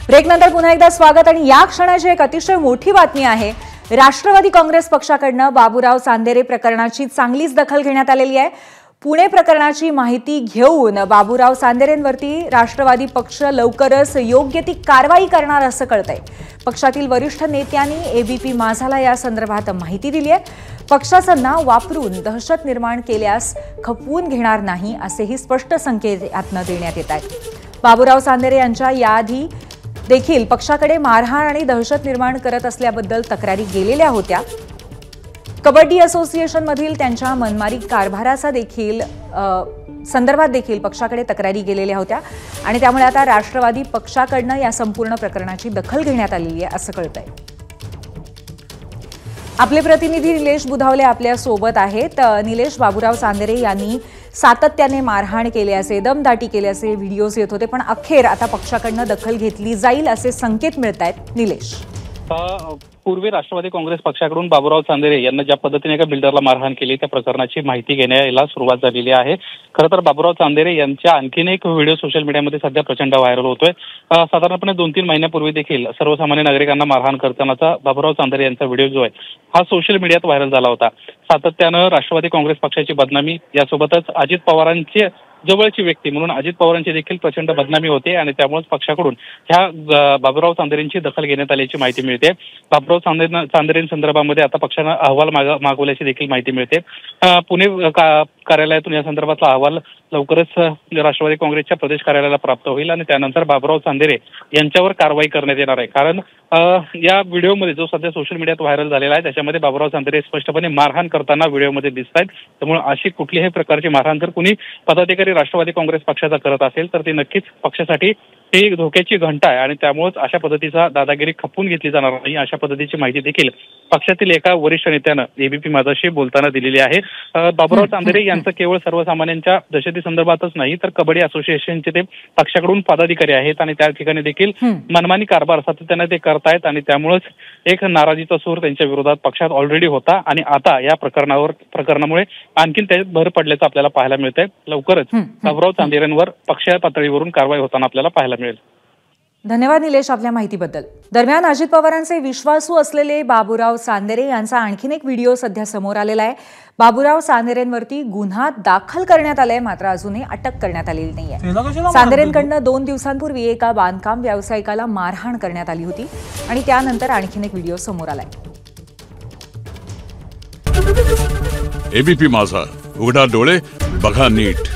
ब्रेकनंतर पुन्हा एकदा स्वागत आणि या क्षणाची एक अतिशय मोठी बातमी आहे। राष्ट्रवादी काँग्रेस पक्षाकडून बाबूराव चांदेरे प्रकरणाची चांगलीच दखल घेण्यात आलेली आहे। पुणे प्रकरणाची माहिती घेऊन बाबूराव चांदेरेंवरती राष्ट्रवादी पक्ष लवकरच योग्य ती कारवाई करणार असं कळतंय। पक्षातील वरिष्ठ नेत्यांनी एबीपी माझाला या संदर्भात माहिती दिली आहे। पक्षाचं नाव वापरून दहशत निर्माण केल्यास खपवून घेणार नाही असेही स्पष्ट संकेत यातनं देण्यात येत आहेत। बाबूराव चांदेरे यांच्या याआधी देखील पक्षाकडे मारहाण आणि दहशत निर्माण करत असल्याबद्दल तक्रारी गेलेल्या होत्या। कबड्डी असोसिएशन मधील त्यांच्या मनमारी कारभाराचा देखील संदर्भात देखील पक्षाकडे तक्रारी गेलेल्या होत्या आणि त्यामुळे आता राष्ट्रवादी पक्षाकडून या संपूर्ण प्रकरणाची दखल घेण्यात आलेली आहे असं कळतंय। आपले प्रतिनिधी निलेश बुधावले आपल्या सोबत आहेत। निलेश, बाबूराव चांदेरे यांनी सातत्याने मारहाण केल्याचे, दमदाटी केल्याचे व्हिडिओज येत होते, पण अखेर आता पक्षाकडून दखल घेतली जाईल असे संकेत मिळतायत। निलेश, पूर्वी राष्ट्रवादी काँग्रेस पक्षाकडून बाबूराव चांदेरे यांना ज्या पद्धतीने एका बिल्डरला मारहाण केली त्या प्रकरणाची माहिती घेण्याला सुरुवात झालेली आहे। खरं तर बाबूराव चांदेरे यांच्या आणखीन एक व्हिडिओ सोशल मीडियामध्ये सध्या प्रचंड व्हायरल होतोय। साधारणपणे 2-3 महिन्यापूर्वी देखील सर्वसामान्य नागरिकांना मारहाण करतानाचा बाबूराव चांदेरे यांचा व्हिडिओ जो आहे हा सोशल मीडियात व्हायरल झाला होता। सातत्यानं राष्ट्रवादी काँग्रेस पक्षाची बदनामी, यासोबतच अजित पवारांची जवळची व्यक्ती म्हणून अजित पवारांची देखील प्रचंड बदनामी होते आणि त्यामुळेच पक्षाकडून ह्या बाबूराव चांदेरेंची दखल घेण्यात आल्याची माहिती मिळते। बाबूराव चांदेरेंसंदर्भामध्ये आता पक्षानं अहवाल मागवल्याची देखील माहिती मिळते। पुणे कार्यालयातून या संदर्भातला अहवाल लवकरच राष्ट्रवादी काँग्रेसच्या प्रदेश कार्यालयाला प्राप्त होईल आणि त्यानंतर बाबूराव चांदेरे यांच्यावर कारवाई करण्यात येणार आहे। कारण या व्हिडिओमध्ये जो सध्या सोशल मीडियात व्हायरल झालेला आहे त्याच्यामध्ये बाबूराव चांदेरे स्पष्टपणे मारहाण करताना व्हिडिओमध्ये दिसत आहेत। त्यामुळे अशी कुठलीही प्रकारची मारहाण जर कुणी पदाधिकारी राष्ट्रवादी काँग्रेस पक्षाचा करत असेल तर ती नक्कीच पक्षासाठी ही धोक्याची घंटा आहे आणि त्यामुळेच अशा पद्धतीचा दादागिरी खपवून घेतली जाणार नाही अशा पद्धतीची माहिती देखील पक्षातील एका वरिष्ठ नेत्यानं एबीपी माझाशी बोलताना दिलेली आहे। बाबूराव चांदेरे यांचं केवळ सर्वसामान्यांच्या दहशती संदर्भातच नाही तर कबड्डी असोसिएशनचे ते पक्षाकडून पदाधिकारी आहेत आणि त्या ठिकाणी देखील मनमानी कारभार सातत्याने ते करतायत आणि त्यामुळेच एक नाराजीचा सूर त्यांच्या विरोधात पक्षात ऑलरेडी होता आणि आता या प्रकरणामुळे आणखीन त्याच्यात भर पडल्याचं आपल्याला पाहायला मिळतंय। लवकरच बाबूराव चांदेरेंवर पक्ष पातळीवरून कारवाई होताना आपल्याला पाहायला मिळेल। धन्यवाद निलेश आपल्या माहितीबद्दल। दरम्यान अजित पवारांचे विश्वासू असलेले बाबूराव चांदेरे यांचा आणखीन एक व्हिडिओ सध्या समोर आलेला आहे। बाबूराव चांदेरेंवरती गुन्हा दाखल करण्यात आलाय, मात्र अजूनही अटक करण्यात आलेली नाहीये। चांदेरेंकडून 2 दिवसांपूर्वी एका बांधकाम व्यावसायिकाला मारहाण करण्यात आली होती आणि त्यानंतर आणखीन एक व्हिडिओ समोर आलाय। एबीपी माझा, उघडा डोळे बघा नीट।